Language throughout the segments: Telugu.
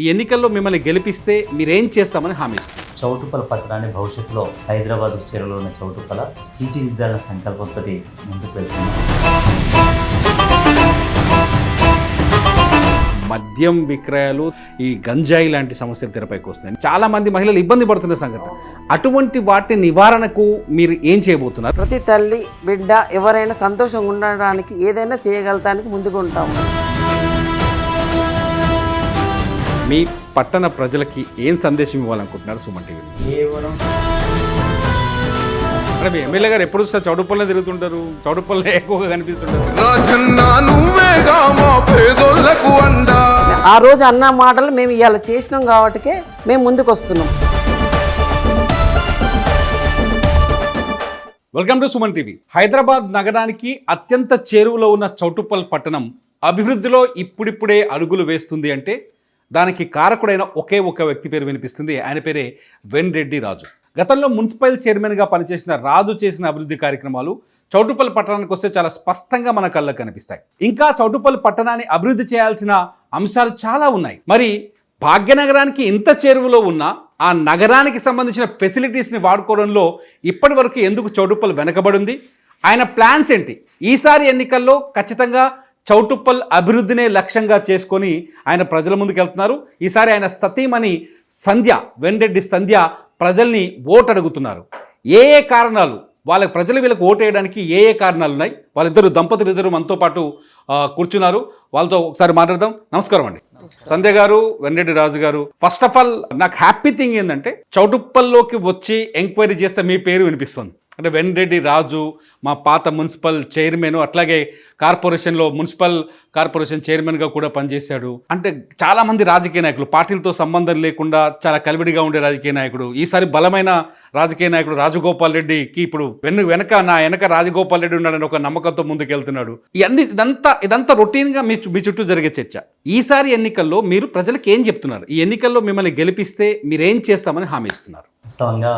ఈ ఎన్నికల్లో మిమ్మల్ని గెలిపిస్తే మీరేం చేస్తామని హామీ ఇస్తారు? చౌటుప్పల పట్టణాన్ని భవిష్యత్తులో హైదరాబాద్ చేరువలో ఉన్న చౌటుప్పల తీర్చిదిద్దాలన్న సంకల్పంతో ముందుకు వెళ్తున్నాం. మద్యం విక్రయాలు, ఈ గంజాయి లాంటి సమస్యలు తెరపైకి వస్తున్నాయి. చాలా మంది మహిళలు ఇబ్బంది పడుతున్న సంఘటన. అటువంటి వాటి నివారణకు మీరు ఏం చేయబోతున్నారు? ప్రతి తల్లి బిడ్డ ఎవరైనా సంతోషంగా ఉండడానికి ఏదైనా చేయగలటానికి ముందుకు ఉంటాము. మీ పట్టణ ప్రజలకి ఏం సందేశం ఇవ్వాలనుకుంటున్నారు సుమన్ టీవీ? కేవలం అంటే మీ ఎమ్మెల్యే గారు ఎప్పుడు చూస్తే చౌటుప్పల్లో తిరుగుతుంటారు, చౌటుప్పల్లో ఎక్కువగా కనిపిస్తుంటారు. ఆ రోజు అన్న మాటలు మేము ఇవాళ చేసినాం కాబట్టి మేము ముందుకు వస్తున్నాం. Welcome to Suman TV. Hyderabad నగరానికి అత్యంత చేరువలో ఉన్న చౌటుప్పల్ పట్టణం అభివృద్ధిలో ఇప్పుడిప్పుడే అడుగులు వేస్తుంది అంటే దానికి కారకుడైన ఒకే ఒక వ్యక్తి పేరు వినిపిస్తుంది. ఆయన పేరే వెన్రెడ్డి రాజు. గతంలో మున్సిపల్ చైర్మన్గా పనిచేసిన రాజు చేసిన అభివృద్ధి కార్యక్రమాలు చౌటుప్పల్ పట్టణానికి వస్తే చాలా స్పష్టంగా మన కళ్ళకు కనిపిస్తాయి. ఇంకా చౌటుప్పల్ పట్టణాన్ని అభివృద్ధి చేయాల్సిన అంశాలు చాలా ఉన్నాయి. మరి భాగ్యనగరానికి ఇంత చేరువలో ఉన్న ఆ నగరానికి సంబంధించిన ఫెసిలిటీస్ని వాడుకోవడంలో ఇప్పటి వరకు ఎందుకు చౌటుప్పల్ వెనకబడింది? ఆయన ప్లాన్స్ ఏంటి? ఈసారి ఎన్నికల్లో ఖచ్చితంగా చౌటుప్పల్ అభివృద్ధినే లక్ష్యంగా చేసుకొని ఆయన ప్రజల ముందుకు వెళ్తున్నారు. ఈసారి ఆయన సతీమణి సంధ్య, వెన్రెడ్డి సంధ్య ప్రజల్ని ఓటు అడుగుతున్నారు. ఏ కారణాలు వాళ్ళకి ప్రజలు వీళ్ళకి ఓటు వేయడానికి ఏ కారణాలు ఉన్నాయి? వాళ్ళిద్దరు దంపతులు ఇద్దరు మనతో పాటు కూర్చున్నారు. వాళ్ళతో ఒకసారి మాట్లాడదాం. నమస్కారం అండి సంధ్య గారు, వెన్రెడ్డి రాజు గారు. ఫస్ట్ ఆఫ్ ఆల్ నాకు హ్యాపీ థింగ్ ఏంటంటే చౌటుప్పల్లోకి వచ్చి ఎంక్వైరీ చేస్తే మీ పేరు వినిపిస్తుంది. అంటే వెన్రెడ్డి రాజు మా పాత మున్సిపల్ చైర్మన్, అట్లాగే కార్పొరేషన్లో మున్సిపల్ కార్పొరేషన్ చైర్మన్గా కూడా పనిచేశాడు. అంటే చాలామంది రాజకీయ నాయకులు పార్టీలతో సంబంధం లేకుండా చాలా కలివిడిగా ఉండే రాజకీయ నాయకుడు. ఈసారి బలమైన రాజకీయ నాయకుడు రాజగోపాల్ రెడ్డికి ఇప్పుడు వెనక రాజగోపాల్ రెడ్డి ఉన్నాడని ఒక నమ్మకంతో ముందుకెళ్తున్నాడు. ఇదంతా రొటీన్గా మీ చుట్టూ జరిగే చర్చ. ఈసారి ఎన్నికల్లో మీరు ప్రజలకు ఏం చెప్తున్నారు? ఈ ఎన్నికల్లో మిమ్మల్ని గెలిపిస్తే మీరేం చేస్తామని హామీ ఇస్తున్నారు? వాస్తవంగా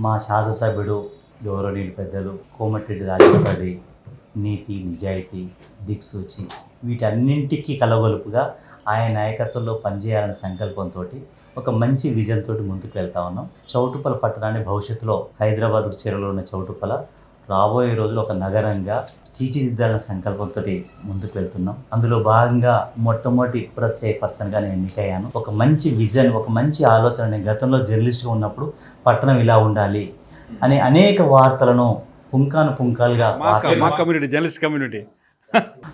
మా శాసనసభ్యుడు గౌరవనీయులు పెద్దలు కోమటిరెడ్డి రాజేశ్వరి నీతి, నిజాయితీ, దిక్సూచి వీటన్నింటికీ కలగొలుపుగా ఆయన నాయకత్వంలో పనిచేయాలనే సంకల్పంతో ఒక మంచి విజన్ తోటి ముందుకు వెళ్తా ఉన్నాం. చౌటుప్పల పట్టణాన్ని భవిష్యత్తులో హైదరాబాద్ చేరువలో ఉన్న చౌటుప్పల రాబోయే రోజులు ఒక నగరంగా తీర్చిదిద్దాలనే సంకల్పంతో ముందుకు వెళ్తున్నాం. అందులో భాగంగా మొట్టమొదటి ప్రెస్ చైర్పర్సన్గా నేను ఎన్నికయ్యాను. ఒక మంచి విజన్, ఒక మంచి ఆలోచన. నేను గతంలో జర్నలిస్ట్గా ఉన్నప్పుడు పట్టణం ఇలా ఉండాలి అనే అనేక వార్తలను పుంకాలుగా జర్నలిస్ట్ కమ్యూనిటీ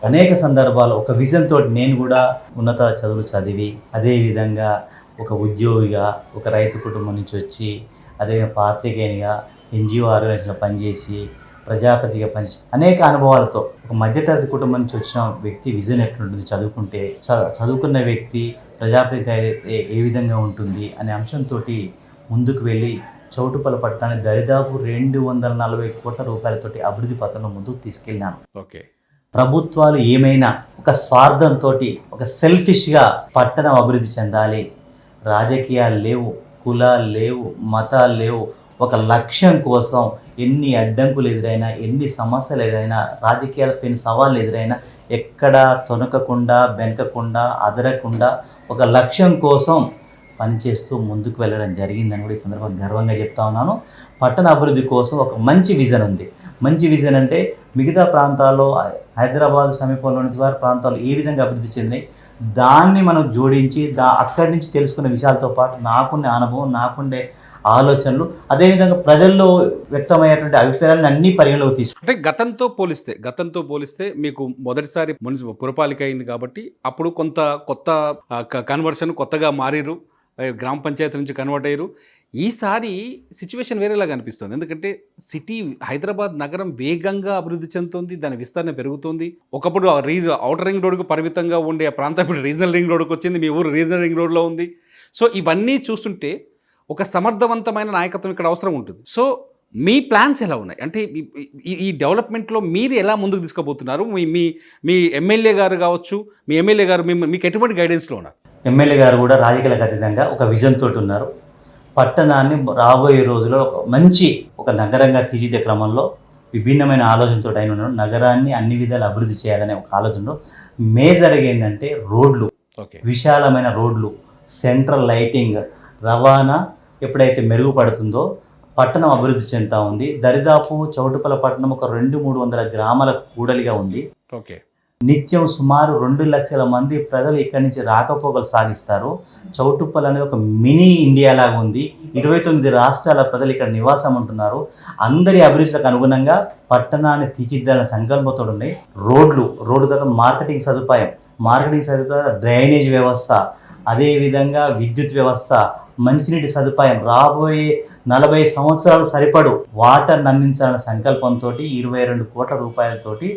అనేక సందర్భాలు ఒక విజన్ తోటి నేను కూడా ఉన్నత చదువులు చదివి అదేవిధంగా ఒక ఉద్యోగిగా, ఒక రైతు కుటుంబం నుంచి వచ్చి, అదే పాత్రికేయునిగా ఎన్జిఓ ఆర్గనైజేషన్లో పనిచేసి, ప్రజాపతిగా పనిచేసి అనేక అనుభవాలతో ఒక మధ్యతరగతి కుటుంబం నుంచి వచ్చిన వ్యక్తి విజన్ ఎట్లుంటుంది, చదువుకుంటే చదువుకున్న వ్యక్తి ప్రజాపతి అయితే ఏ విధంగా ఉంటుంది అనే అంశంతో ముందుకు వెళ్ళి చౌటుప్పల పట్టణాన్ని దరిదాపు 240 కోట్ల రూపాయలతోటి అభివృద్ధి పథంలో ముందుకు తీసుకెళ్ళినాను. ఓకే, ప్రభుత్వాలు ఏమైనా ఒక స్వార్థంతో, ఒక సెల్ఫిష్గా పట్టణం అభివృద్ధి చెందాలి, రాజకీయాలు లేవు, కులాలు లేవు, మతాలు లేవు, ఒక లక్ష్యం కోసం ఎన్ని అడ్డంకులు ఎదురైనా, ఎన్ని సమస్యలు ఎదురైనా, రాజకీయాలపైన సవాళ్ళు ఎదురైనా ఎక్కడా తొనకకుండా, వెనకకుండా, అదరకుండా ఒక లక్ష్యం కోసం పనిచేస్తూ ముందుకు వెళ్ళడం జరిగిందని కూడా ఈ సందర్భంగా గర్వంగా చెప్తా ఉన్నాను. పట్టణ అభివృద్ధి కోసం ఒక మంచి విజన్ ఉంది. మంచి విజన్ అంటే మిగతా ప్రాంతాల్లో, హైదరాబాద్ సమీపంలోని వారి ప్రాంతాలు ఏ విధంగా అభివృద్ధి చెందినాయి దాన్ని మనం జోడించి అక్కడి నుంచి తెలుసుకున్న విషయాలతో పాటు నాకుండే అనుభవం, నాకుండే ఆలోచనలు, అదేవిధంగా ప్రజల్లో వ్యక్తమయ్యేటువంటి అభిప్రాయాలను అన్ని పరిగణలోకి తీసుకు. అంటే గతంతో పోలిస్తే మీకు మొదటిసారి పురపాలిక అయింది కాబట్టి అప్పుడు కొత్త కన్వర్షన్, కొత్తగా మారిరు, గ్రామ పంచాయతీ నుంచి కన్వర్ట్ అయ్యారు. ఈసారి సిచ్యువేషన్ వేరేలాగా అనిపిస్తుంది. ఎందుకంటే సిటీ హైదరాబాద్ నగరం వేగంగా అభివృద్ధి చెందుతుంది, దాని విస్తరణ పెరుగుతుంది. ఒకప్పుడు ఔటర్ రింగ్ రోడ్కు పరిమితంగా ఉండే ఆ ప్రాంతం ఇప్పుడు రీజనల్ రింగ్ రోడ్కి వచ్చింది. మీ ఊరు రీజనల్ రింగ్ రోడ్లో ఉంది. సో ఇవన్నీ చూస్తుంటే ఒక సమర్థవంతమైన నాయకత్వం ఇక్కడ అవసరం ఉంటుంది. సో మీ ప్లాన్స్ ఎలా ఉన్నాయి? అంటే ఈ డెవలప్మెంట్లో మీరు ఎలా ముందుకు తీసుకుపోతున్నారు? మీ ఎమ్మెల్యే గారు కావచ్చు, మీ ఎమ్మెల్యే గారు మీకు ఎటువంటి గైడెన్స్లో ఉన్నారు? ఎమ్మెల్యే గారు కూడా రాజకీయాలకు అతీతంగా ఒక విజన్ తోటి ఉన్నారు. పట్టణాన్ని రాబోయే రోజుల్లో ఒక నగరంగా తీర్చిదే క్రమంలో విభిన్నమైన ఆలోచనతో ఆయన ఉన్నాడు. నగరాన్ని అన్ని విధాలు అభివృద్ధి చేయాలనే ఒక ఆలోచనలో మేజర్గా ఏంటంటే రోడ్లు, విశాలమైన రోడ్లు, సెంట్రల్ లైటింగ్, రవాణా ఎప్పుడైతే మెరుగుపడుతుందో పట్టణం అభివృద్ధి చెందుతూ ఉంది. దరిదాపు చౌటుప్పల పట్టణం ఒక 200-300 గ్రామాలకు కూడలిగా ఉంది. ఓకే. నిత్యం సుమారు 2 లక్షల మంది ప్రజలు ఇక్కడి నుంచి రాకపోకలు సాగిస్తారు. చౌటుప్పల్ అనేది ఒక మినీ ఇండియా లాగా ఉంది. 29 రాష్ట్రాల ప్రజలు ఇక్కడ నివాసం ఉంటున్నారు. అందరి అభిరుచులకు అనుగుణంగా పట్టణాన్ని తీర్చిదిద్దాలనే సంకల్పంతో ఉన్నాయి. రోడ్డు తర్వాత మార్కెటింగ్ సదుపాయం, డ్రైనేజ్ వ్యవస్థ, అదేవిధంగా విద్యుత్ వ్యవస్థ, మంచినీటి సదుపాయం, రాబోయే 40 సంవత్సరాలు సరిపడు వాటర్ని అందించాలనే సంకల్పంతో 22 కోట్ల రూపాయలతోటి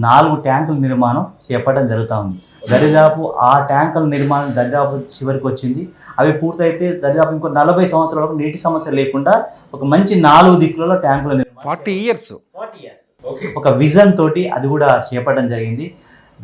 4 ట్యాంకుల నిర్మాణం చేపట్టడం జరుగుతూ ఉంది. దరిదాపు ఆ ట్యాంకుల నిర్మాణం దరిదాపు చివరికి వచ్చింది. అవి పూర్తయితే దరిదాపు ఇంకో 40 సంవత్సరాల వరకు నీటి సమస్య లేకుండా ఒక మంచి 4 దిక్కులలో ట్యాంకుల నిర్మాణం 40 years ఒక విజన్ తోటి అది కూడా చేపట్టడం జరిగింది.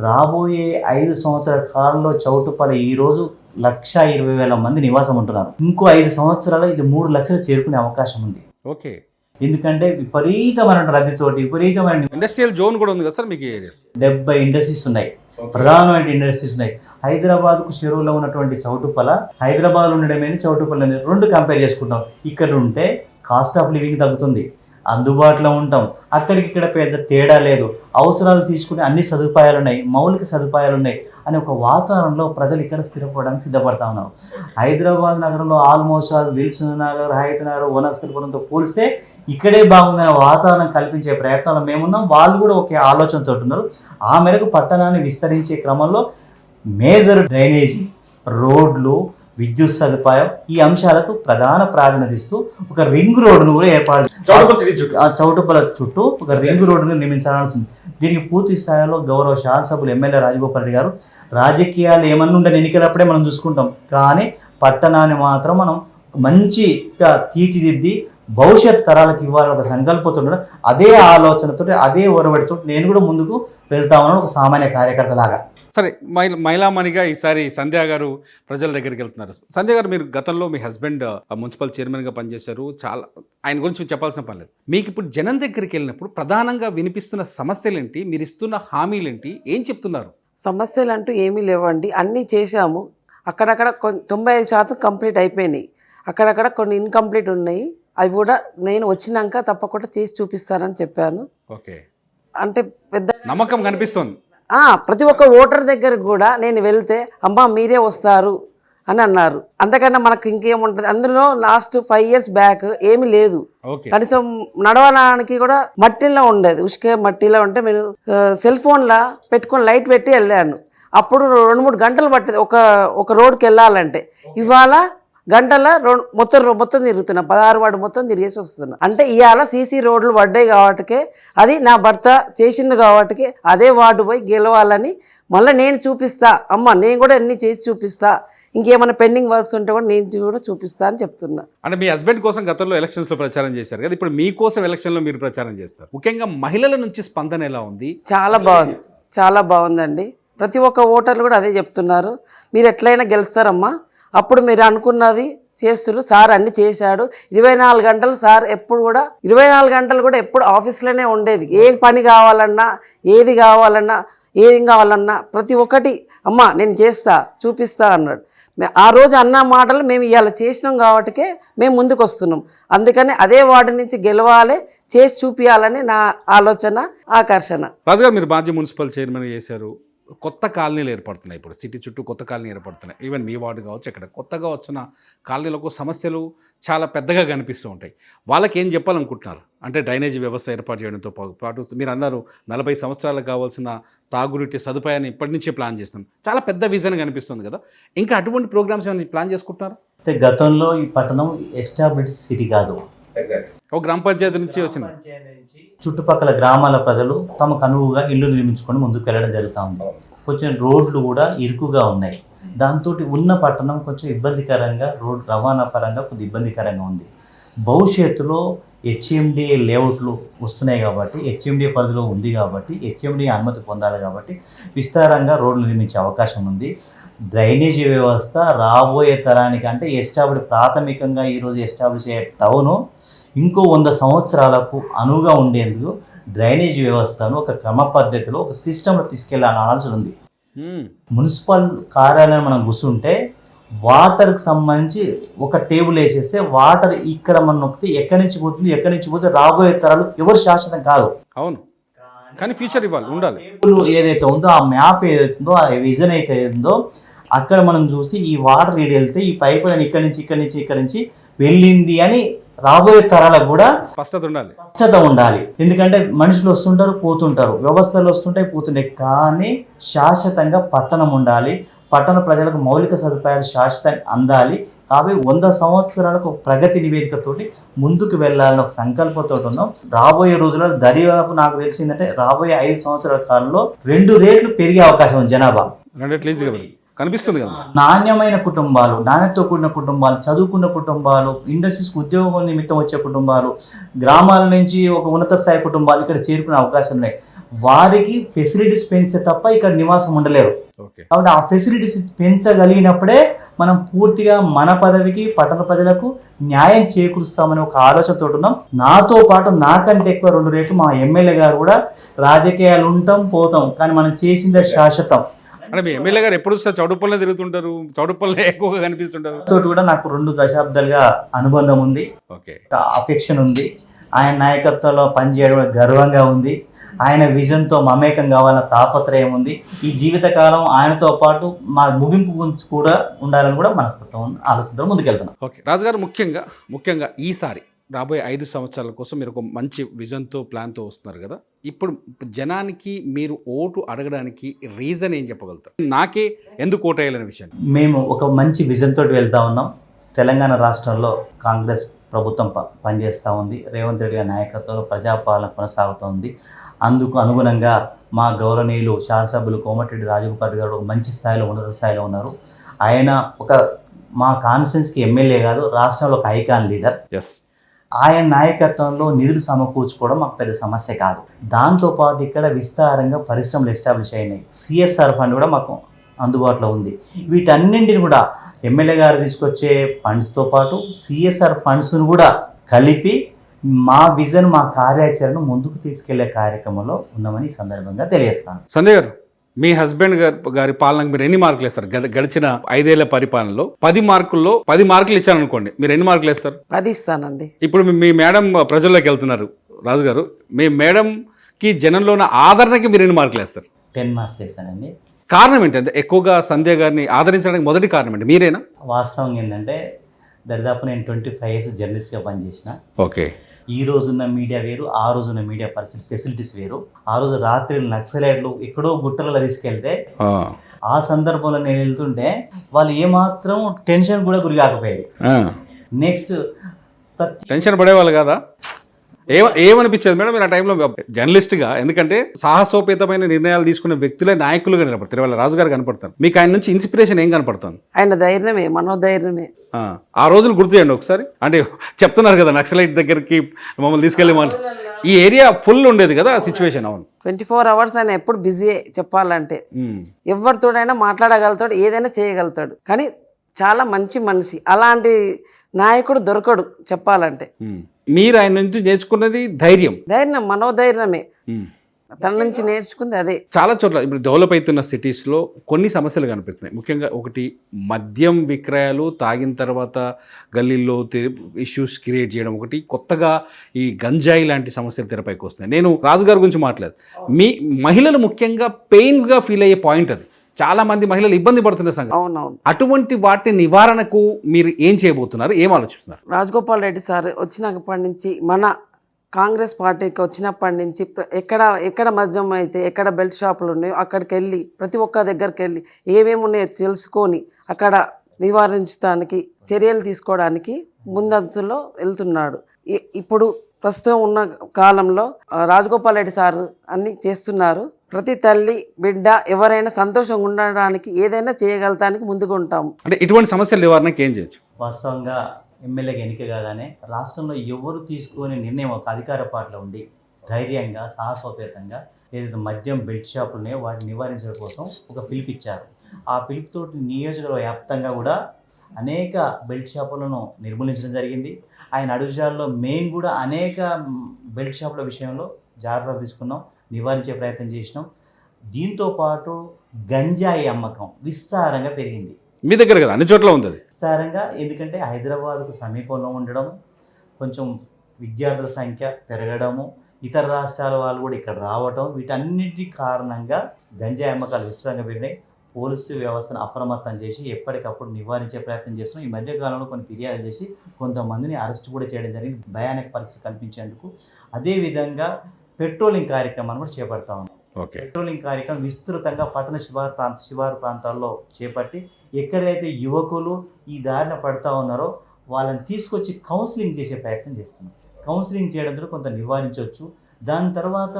రాబోయే 5 సంవత్సరాల కాలంలో చౌటుప్పల ఈరోజు 1,20,000 మంది నివాసం ఉంటున్నారు. ఇంకో 5 సంవత్సరాలు ఇది 3 లక్షలు చేరుకునే అవకాశం ఉంది. ఓకే. ఎందుకంటే విపరీతమైన రద్దీతోటి విపరీతమైన ఇండస్ట్రియల్ జోన్ కూడా ఉంది కదా సార్ మీకు ఏరియా? 70 ఇండస్ట్రీస్ ఉన్నాయి, ప్రధానమైన ఇండస్ట్రీస్ ఉన్నాయి. హైదరాబాద్కు చెరువులో ఉన్నటువంటి చౌటుప్పల, హైదరాబాద్ ఉండడమే చౌటుప్పల అనేది 2 కంపేర్ చేసుకుంటాం. ఇక్కడ ఉంటే కాస్ట్ ఆఫ్ లివింగ్ తగ్గుతుంది, అందుబాటులో ఉంటాం. అక్కడికి ఇక్కడ పెద్ద తేడా లేదు, అవసరాలు తీసుకునే అన్ని సదుపాయాలు ఉన్నాయి, మౌలిక సదుపాయాలు ఉన్నాయి అనే ఒక వాతావరణంలో ప్రజలు ఇక్కడ స్థిరపడడానికి సిద్ధపడతా ఉన్నారు. హైదరాబాద్ నగరంలో ఆల్మోస్ట్ విల్సన్ నగర్, హైత్ నగర్, వనస్థలిపురంతో పోలిస్తే ఇక్కడే బాగుందనే వాతావరణం కల్పించే ప్రయత్నంలో మేమున్నాం. వాళ్ళు కూడా ఒకే ఆలోచనతో ఉన్నారు. ఆ మేరకు పట్టణాన్ని విస్తరించే క్రమంలో మేజర్ డ్రైనేజీ, రోడ్లు, విద్యుత్ సదుపాయం ఈ అంశాలకు ప్రధాన ప్రాధాన్యత ఇస్తూ ఒక రింగ్ రోడ్డును కూడా ఏర్పాటు చౌటుప్పల చుట్టూ ఒక రింగ్ రోడ్డును నిర్మించాలని. దీనికి పూర్తి స్థాయిలో గౌరవ శాసనసభ్యులు ఎమ్మెల్యే రాజగోపాల్ రెడ్డి గారు రాజకీయాలు ఏమన్నా ఉండే ఎన్నికలప్పుడే మనం చూసుకుంటాం, కానీ పట్టణాన్ని మాత్రం మనం మంచిగా తీర్చిదిద్ది భవిష్యత్ తరాలకు ఇవ్వాలని ఒక సంకల్పంతో ఉండడం, అదే ఆలోచనతో అదే ఒరవడితో నేను కూడా ముందుకు వెళ్తా ఉన్నాను ఒక సామాన్య కార్యకర్త లాగా. సరే, మహిళామణిగా ఈసారి సంధ్య గారు ప్రజల దగ్గరికి వెళ్తున్నారు. సంధ్య గారు, మీరు గతంలో మీ హస్బెండ్ మున్సిపల్ చైర్మన్గా పనిచేశారు, చాలా ఆయన గురించి మీరు చెప్పాల్సిన పని లేదు. మీకు ఇప్పుడు జనం దగ్గరికి వెళ్ళినప్పుడు ప్రధానంగా వినిపిస్తున్న సమస్యలు ఏంటి, మీరు ఇస్తున్న హామీలు ఏంటి, ఏం చెప్తున్నారు? సమస్యలు అంటూ ఏమీ లేవండి, అన్నీ చేశాము. అక్కడక్కడ 95% కంప్లీట్ అయిపోయినాయి, అక్కడక్కడ కొన్ని ఇన్కంప్లీట్ ఉన్నాయి. అవి కూడా నేను వచ్చినాక తప్పకుండా చేసి చూపిస్తానని చెప్పాను. ఓకే. అంటే పెద్ద నమ్మకం కనిపిస్తుంది. ప్రతి ఒక్క ఓటర్ దగ్గరకు కూడా నేను వెళ్తే అమ్మా మీరే వస్తారు అని అన్నారు. అంతకన్నా మనకు ఇంకేముంటుంది? అందులో లాస్ట్ 5 years బ్యాక్ ఏమీ లేదు, కనీసం నడవడానికి కూడా మట్టిలో ఉండేది, ఉష్కే మట్టిలో ఉంటే మీరు సెల్ ఫోన్లా పెట్టుకొని లైట్ పెట్టి వెళ్ళాను. అప్పుడు 2-3 గంటలు పట్టేది ఒక రోడ్కి వెళ్ళాలంటే. ఇవాళ గంటల మొత్తం తిరుగుతున్నా, 16 వార్డు మొత్తం తిరిగేసి వస్తున్నా. అంటే ఇవాళ సీసీ రోడ్లు పడ్డాయి కాబట్టికే, అది నా భర్త చేసిండు కాబట్టికే అదే వార్డు పోయి గెలవాలని మళ్ళీ నేను చూపిస్తా, అమ్మ నేను కూడా అన్ని చేసి చూపిస్తా, ఇంకేమైనా పెండింగ్ వర్క్స్ ఉంటే కూడా నేను కూడా చూపిస్తా అని చెప్తున్నా. అంటే మీ హస్బెండ్ కోసం గతంలో ఎలక్షన్స్లో ప్రచారం చేశారు కదా, ఇప్పుడు మీకోసం ఎలక్షన్లో మీరు ప్రచారం చేస్తారు. ముఖ్యంగా మహిళల నుంచి స్పందన ఎలా ఉంది? చాలా బాగుందండి. ప్రతి ఒక్క ఓటర్లు కూడా అదే చెప్తున్నారు, మీరు ఎట్లయినా గెలుస్తారమ్మా, అప్పుడు మీరు అనుకున్నది చేస్తున్నారు, సార్ అన్ని చేశాడు. 24 గంటలు సార్ ఎప్పుడు కూడా 24 గంటలు కూడా ఎప్పుడు ఆఫీస్లోనే ఉండేది. ఏ పని కావాలన్నా, ఏది కావాలన్నా ప్రతి ఒక్కటి అమ్మ నేను చేస్తా చూపిస్తా అన్నాడు. ఆ రోజు అన్న మాటలు మేము ఇవాళ చేసినాం కాబట్టికే మేము ముందుకు వస్తున్నాం. అందుకని అదే వార్డు నుంచి గెలవాలి, చేసి చూపించాలని నా ఆలోచన, ఆకర్షణ. రాజుగారు, మీరు మాజీ మున్సిపల్ చైర్మన్ చేశారు, కొత్త కాలనీలు ఏర్పడుతున్నాయి, ఇప్పుడు సిటీ చుట్టూ కొత్త కాలనీ ఏర్పడుతున్నాయి. ఈవెన్ మీ వార్డు కావచ్చు, ఇక్కడ కొత్తగా వచ్చిన కాలనీలకు సమస్యలు చాలా పెద్దగా కనిపిస్తూ ఉంటాయి. వాళ్ళకి ఏం చెప్పాలనుకుంటున్నారు? అంటే డ్రైనేజీ వ్యవస్థ ఏర్పాటు చేయడంతో పాటు మీరు అన్నారు 40 సంవత్సరాలకు కావాల్సిన తాగునీటి సదుపాయాన్ని ఇప్పటి నుంచే ప్లాన్ చేస్తాం, చాలా పెద్ద విజన్ కనిపిస్తుంది కదా, ఇంకా అటువంటి ప్రోగ్రామ్స్ ఏమైనా ప్లాన్ చేసుకుంటున్నారు? గతంలో ఈ పట్టణం ఎస్టాబ్లిష్డ్ సిటీ కాదు, ఒక గ్రామ పంచాయతీ నుంచి వచ్చింది. చుట్టుపక్కల గ్రామాల ప్రజలు తమకు అనువుగా ఇల్లు నిర్మించుకొని ముందుకు వెళ్ళడం జరుగుతూ ఉంది. కొంచెం రోడ్లు కూడా ఇరుకుగా ఉన్నాయి, దాంతో ఉన్న పట్టణం కొంచెం ఇబ్బందికరంగా, రోడ్ రవాణా పరంగా కొంచెం ఇబ్బందికరంగా ఉంది. భవిష్యత్తులో హెచ్ఎండిఏ లేఅవుట్లు వస్తున్నాయి కాబట్టి, హెచ్ఎండిఏ పరిధిలో ఉంది కాబట్టి, హెచ్ఎండిఏ అనుమతి పొందాలి కాబట్టి విస్తారంగా రోడ్లు నిర్మించే అవకాశం ఉంది. డ్రైనేజీ వ్యవస్థ రాబోయే తరానికి, అంటే ప్రాథమికంగా ఈరోజు ఎస్టాబ్లిష్ అయ్యే టౌను ఇంకో 100 సంవత్సరాలకు అనువుగా ఉండేందుకు డ్రైనేజీ వ్యవస్థను ఒక క్రమ పద్ధతిలో ఒక సిస్టంలో తీసుకెళ్లాలని ఆలోచన ఉంది. మున్సిపల్ కార్యాలయం మనం కూర్చుంటే వాటర్కి సంబంధించి ఒక టేబుల్ వేసేస్తే వాటర్ ఇక్కడ మనం నొక్కితే ఎక్కడి నుంచి పోతే రాబోయే తరాలు ఎవరు శాశ్వతం కాదు. అవును, కానీ ఫ్యూచర్ ఇవ్వాలి, ఉండాలి. టేబుల్ ఏదైతే ఉందో, ఆ మ్యాప్ ఏదైతే ఉందో, ఆ విజన్ అయితే ఉందో, అక్కడ మనం చూసి ఈ వాటర్ రీడ్ వెళ్తే ఈ పైప్ లైన్ ఇక్కడి నుంచి వెళ్ళింది అని రాబోయే తరాలకు కూడా స్పష్టత ఉండాలి. ఎందుకంటే మనుషులు వస్తుంటారు పోతుంటారు, వ్యవస్థలు వస్తుంటాయి పోతుంటాయి, కానీ శాశ్వతంగా పట్టణం ఉండాలి. పట్టణ ప్రజలకు మౌలిక సదుపాయాలు శాశ్వతంగా అందాలి. కాబట్టి 100 సంవత్సరాలకు ప్రగతి నివేదికతోటి ముందుకు వెళ్ళాలని ఒక సంకల్పంతో ఉన్నాం. రాబోయే రోజుల్లో దరిదాపు నాకు తెలిసిందంటే రాబోయే 5 సంవత్సరాల కాలంలో 2 రేట్లు పెరిగే అవకాశం ఉంది జనాభా. కనిపిస్తుంది కదా. నాణ్యమైన కుటుంబాలు, నాణ్యతతో కూడిన కుటుంబాలు, చదువుకున్న కుటుంబాలు, ఇండస్ట్రీస్కి ఉద్యోగం నిమిత్తం వచ్చే కుటుంబాలు, గ్రామాల నుంచి ఒక ఉన్నత స్థాయి కుటుంబాలు ఇక్కడ చేరుకునే అవకాశం ఉన్నాయి. వారికి ఫెసిలిటీస్ పెంచితే తప్ప ఇక్కడ నివాసం ఉండలేరు. కాబట్టి ఆ ఫెసిలిటీస్ పెంచగలిగినప్పుడే మనం పూర్తిగా మన పదవికి పట్టణ ప్రజలకు న్యాయం చేకూరుస్తామని ఒక ఆలోచనతో ఉన్నాం. నాతో పాటు నాకంటే ఎక్కువ 2 రేట్లు మా ఎమ్మెల్యే గారు కూడా రాజకీయాలు ఉంటాం పోతాం, కానీ మనం చేసిందే శాశ్వతం. అంటే మీ ఎమ్మెల్యే గారు ఎప్పుడు చౌటుప్పల్లో తిరుగుతుంటారు, చౌటుప్పల్లో ఎక్కువగా కనిపిస్తుంటారు. తోటి కూడా నాకు 2 దశాబ్దాలుగా అనుబంధం ఉంది, అఫెక్షన్ ఉంది. ఆయన నాయకత్వంలో పనిచేయడం గర్వంగా ఉంది. ఆయన విజన్తో మమేకం కావాలన్న తాపత్రయం ఉంది. ఈ జీవితకాలం ఆయనతో పాటు మా ముగింపు గురించి కూడా ఉండాలని కూడా మనస్తత్వం ఆలోచనతో ముందుకెళ్తున్నాం. ఓకే రాజుగారు, ముఖ్యంగా ఈసారి రాబోయే 5 సంవత్సరాల కోసం మీరు ఒక మంచి విజన్తో ప్లాన్తో వస్తున్నారు కదా. ఇప్పుడు జనానికి మీరు ఓటు అడగడానికి రీజన్ ఏం చెప్పగలుగుతారు? నాకే ఎందుకు ఓటు వేయాలనే విషయం. మేము ఒక మంచి విజన్ తోటి వెళ్తా ఉన్నాం. తెలంగాణ రాష్ట్రంలో కాంగ్రెస్ ప్రభుత్వం పనిచేస్తూ ఉంది. రేవంత్ రెడ్డి గారి నాయకత్వంలో ప్రజాపాలన కొనసాగుతూ ఉంది. అందుకు అనుగుణంగా మా గౌరవనీయులు శాసనసభ్యులు కోమటిరెడ్డి రాజగోపాల్ గారు ఒక మంచి స్థాయిలో ఉన్నత స్థాయిలో ఉన్నారు. ఆయన ఒక మా కాన్స్టిట్యున్సీకి ఎమ్మెల్యే కాదు, రాష్ట్రంలో ఒక ఐకాన్ లీడర్. ఆయన నాయకత్వంలో నిధులు సమకూర్చుకోవడం మాకు పెద్ద సమస్య కాదు. దాంతోపాటు ఇక్కడ విస్తారంగా పరిశ్రమలు ఎస్టాబ్లిష్ అయినాయి. సిఎస్ఆర్ ఫండ్ కూడా మాకు అందుబాటులో ఉంది. వీటన్నింటిని కూడా ఎమ్మెల్యే గారు తీసుకొచ్చే ఫండ్స్తో పాటు సిఎస్ఆర్ ఫండ్స్ను కూడా కలిపి మా విజన్, మా కార్యాచరణ ముందుకు తీసుకెళ్లే కార్యక్రమంలో ఉన్నామని ఈ సందర్భంగా తెలియజేస్తాను. సంజయ్ గారు, మీ హస్బెండ్ గారి పాలనకు మీరు ఎన్ని మార్కులు వేస్తారు? గడిచిన 5 ఏళ్ల పరిపాలనలో 10 మార్కుల్లో 10 మార్కులు ఇచ్చాను అనుకోండి, మీరు ఎన్ని మార్కులు వేస్తారు? 10 ఇస్తానండి. ఇప్పుడు మీ మేడం ప్రజల్లోకి వెళ్తున్నారు. రాజుగారు, మీ మేడంకి జనంలో ఉన్న ఆదరణకి మీరు ఎన్ని మార్కులు వేస్తారు? 10 మార్క్స్ వేస్తానండి. కారణం ఏంటంటే ఎక్కువగా సంజయ్ గారిని ఆదరించడానికి మొదటి కారణం ఏంటి? మీరేనా? వాస్తవం ఏంటంటే దరిదాపు నేను 25 years జర్నలిస్ట్గా పనిచేసిన. ఓకే. ఈ రోజున్న మీడియా వేరు, ఆ రోజున్న మీడియా ఫెసిలిటీస్ వేరు. ఆ రోజు రాత్రి నక్సలైట్లు ఎక్కడో గుట్టలలో తీసుకెళ్తే ఆ సందర్భంలో నేను వెళ్తుంటే వాళ్ళు ఏమాత్రం టెన్షన్ కూడా గురి కాకపోయేది. నెక్స్ట్ టెన్షన్ పడేవాళ్ళు కదా. ఏమనిపించేది మేడం మీరు ఆ టైంలో జర్నలిస్ట్గా? ఎందుకంటే సాహసోపేతమైన నిర్ణయాలు తీసుకునే వ్యక్తులే నాయకులుగా నిలబడతారు. తిరుమల రాజు గారు కనపడతారు. మీకు ఆయన నుంచి ఇన్స్పిరేషన్ ఏం కనపడుతుంది? ఆయన ధైర్యమే, మనోధైర్యమే. ఆ రోజులు గుర్తు చేయండి ఒకసారి. అంటే చెప్తున్నారు కదా నక్సలైట్ దగ్గరికి మమ్మల్ని తీసుకెళ్ళి ఈ ఏరియా ఫుల్ ఉండేది కదా ఆ సిచ్యువేషన్. అవును, 24 hours ఆయన ఎప్పుడు బిజీ. చెప్పాలంటే ఎవరితోడైనా మాట్లాడగలుగుతాడు, ఏదైనా చేయగలుగుతాడు. కానీ చాలా మంచి మనిషి. అలాంటి నాయకుడు దొరకడు చెప్పాలంటే. మీరు ఆయన నుంచి నేర్చుకున్నది ధైర్యం, మనోధైర్యమే. తన నుంచి నేర్చుకుంది అదే. చాలా చోట్ల ఇప్పుడు డెవలప్ అవుతున్న సిటీస్లో కొన్ని సమస్యలు కనిపిస్తున్నాయి. ముఖ్యంగా ఒకటి మద్యం విక్రయాలు, తాగిన తర్వాత గల్లీల్లో ఇష్యూస్ క్రియేట్ చేయడం ఒకటి, కొత్తగా ఈ గంజాయి లాంటి సమస్యలు తెరపైకి వస్తున్నాయి. నేను రాజుగారి గురించి మాట్లాడదు, మీ మహిళలు ముఖ్యంగా పెయిన్గా ఫీల్ అయ్యే పాయింట్ అది. చాలా మంది మహిళలు ఇబ్బంది పడుతున్న సంగతి. అవునవును. అటువంటి వాటి నివారణకు మీరు ఏం చేయబోతున్నారు, ఏం ఆలోచిస్తున్నారు? రాజగోపాల్ రెడ్డి సార్ వచ్చినప్పటి నుంచి, మన కాంగ్రెస్ పార్టీకి వచ్చినప్పటి నుంచి ఎక్కడ మద్యం అయితే, ఎక్కడ బెల్ట్ షాపులు ఉన్నాయో అక్కడికి వెళ్ళి ప్రతి ఒక్క దగ్గరికి వెళ్ళి ఏమేమి ఉన్నాయో తెలుసుకొని అక్కడ నివారించడానికి చర్యలు తీసుకోవడానికి ముందంతులో వెళ్తున్నాడు. ఇప్పుడు ప్రస్తుతం ఉన్న కాలంలో రాజగోపాల్ రెడ్డి సార్ అన్ని చేస్తున్నారు. ప్రతి తల్లి బిడ్డ ఎవరైనా సంతోషంగా ఉండడానికి ఏదైనా చేయగలటానికి ముందుకు ఉంటాము. అంటే ఇటువంటి సమస్యల నివారణకి ఏం చేయొచ్చు? వాస్తవంగా ఎమ్మెల్యేగా ఎన్నిక కాగానే రాష్ట్రంలో ఎవరు తీసుకునే నిర్ణయం ఒక అధికార పార్టీలో ఉండి ధైర్యంగా సాహసోపేతంగా ఏదైతే మద్యం బెల్ట్ షాపులు ఉన్నాయో వాటిని నివారించడం కోసం ఒక పిలుపిచ్చారు. ఆ పిలుపుతో నియోజకవర్గ వ్యాప్తంగా కూడా అనేక బెల్ట్ షాపులను నిర్మూలించడం జరిగింది. ఆయన అడుగుజాల్లో మేము కూడా అనేక బెల్ట్ షాపుల విషయంలో జాగ్రత్తలు తీసుకున్నాం, నివారించే ప్రయత్నం చేసినాం. దీంతోపాటు గంజాయి అమ్మకం విస్తారంగా పెరిగింది. మీ దగ్గర కదా, అన్ని చోట్ల ఉంది అది. విస్తారంగా, ఎందుకంటే హైదరాబాద్కు సమీపంలో ఉండడం, కొంచెం విద్యార్థుల సంఖ్య పెరగడము, ఇతర రాష్ట్రాల వాళ్ళు కూడా ఇక్కడ రావటం, వీటన్నిటి కారణంగా గంజాయి అమ్మకాలు విస్తృతంగా పెరిగినాయి. పోలీసు వ్యవస్థను అప్రమత్తం చేసి ఎప్పటికప్పుడు నివారించే ప్రయత్నం చేస్తున్నాం. ఈ మధ్యకాలంలో కొన్ని ఫిర్యాదులు చేసి కొంతమందిని అరెస్ట్ కూడా చేయడం జరిగింది, భయానక పరిస్థితి కల్పించేందుకు. అదేవిధంగా పెట్రోలింగ్ కార్యక్రమాన్ని కూడా చేపడతా ఉన్నాం. ఓకే. పెట్రోలింగ్ కార్యక్రమం విస్తృతంగా పట్టణ శివారు ప్రాంతాల్లో చేపట్టి ఎక్కడైతే యువకులు ఈ దారిన పడతా ఉన్నారో వాళ్ళని తీసుకొచ్చి కౌన్సిలింగ్ చేసే ప్రయత్నం చేస్తున్నాం. కౌన్సిలింగ్ చేయడం ద్వారా కొంత నివారించవచ్చు. దాని తర్వాత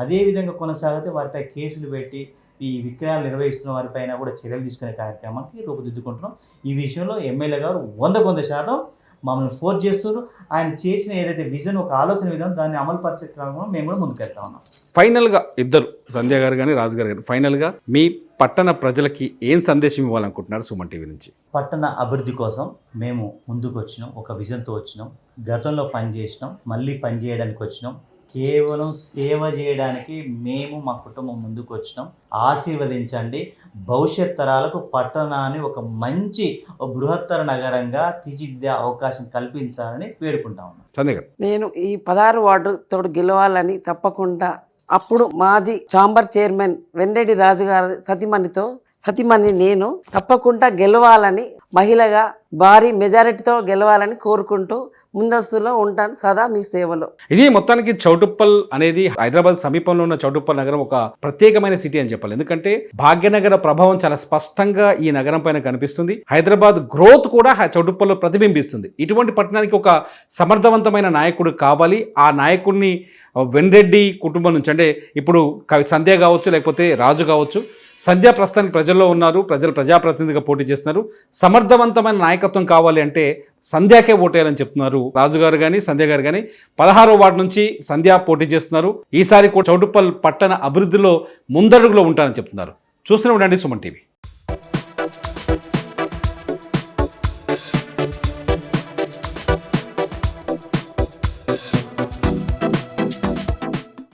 అదేవిధంగా కొనసాగితే వారిపై కేసులు పెట్టి ఈ విక్రయాలు నిర్వహిస్తున్న వారిపైన కూడా చర్యలు తీసుకునే కార్యక్రమానికి రూపుదిద్దుకుంటున్నాం. ఈ విషయంలో ఎమ్మెల్యే గారు 100% మమ్మల్ని ఫోర్స్ చేస్తున్నారు. ఆయన చేసిన ఏదైతే విజన్, ఒక ఆలోచన విధానం, దాన్ని అమలు పరిచే క్రమంలో మేము కూడా ముందుకెళ్తా ఉన్నాం. ఫైనల్గా ఇద్దరు, సంధ్య గారు కానీ రాజు గారు కానీ, ఫైనల్గా మీ పట్టణ ప్రజలకి ఏం సందేశం ఇవ్వాలనుకుంటున్నారు సుమన్ టీవీ నుంచి? పట్టణ అభివృద్ధి కోసం మేము ముందుకు వచ్చినాం, ఒక విజన్తో వచ్చినాం. గతంలో పనిచేసినాం, మళ్ళీ పనిచేయడానికి వచ్చినాం. కేవలం సేవ చేయడానికి మేము, మా కుటుంబం ముందుకు వచ్చినాం. ఆశీర్వదించండి. భవిష్యత్ తరాలకు పట్టణాన్ని ఒక మంచి బృహత్తర నగరంగా తీర్చిదిద్దే అవకాశం కల్పించాలని వేడుకుంటా ఉన్నాం. సంధ్య గారు, నేను ఈ 16 వార్డు తోడు గెలవాలని తప్పకుండా, అప్పుడు మాజీ ఛాంబర్ చైర్మన్ వెంరెడ్డి రాజు గారి సతీమణి నేను తప్పకుండా గెలవాలని, మహిళగా భారీ మెజారిటీతో గెలవాలని కోరుకుంటూ ముందస్తులో ఉంటాను, సదా మీ సేవలో. ఇది మొత్తానికి చౌటుప్పల్ అనేది హైదరాబాద్ సమీపంలో ఉన్న చౌటుప్పల్ నగరం ఒక ప్రత్యేకమైన సిటీ అని చెప్పాలి. ఎందుకంటే భాగ్యనగర ప్రభావం చాలా స్పష్టంగా ఈ నగరం పైన కనిపిస్తుంది. హైదరాబాద్ గ్రోత్ కూడా చౌటుప్పల్లో ప్రతిబింబిస్తుంది. ఇటువంటి పట్టణానికి ఒక సమర్థవంతమైన నాయకుడు కావాలి. ఆ నాయకుడిని వెన్రెడ్డి కుటుంబం నుంచి, అంటే ఇప్పుడు సంధ్య కావచ్చు, లేకపోతే రాజు కావచ్చు, సంధ్య ప్రస్తుతానికి ప్రజల్లో ఉన్నారు, ప్రజాప్రతినిధిగా పోటీ చేస్తున్నారు. సమర్థవంతమైన నాయకత్వం కావాలి అంటే సంధ్యాకే ఓటేయాలని చెప్తున్నారు రాజుగారు కానీ, సంధ్య గారు కానీ. 16వ వార్డు నుంచి సంధ్య పోటీ చేస్తున్నారు. ఈసారి చౌటుప్పల్ పట్టణ అభివృద్ధిలో ముందడుగులో ఉంటారని చెప్తున్నారు. చూస్తూనే ఉండండి సుమన్ టీవీ.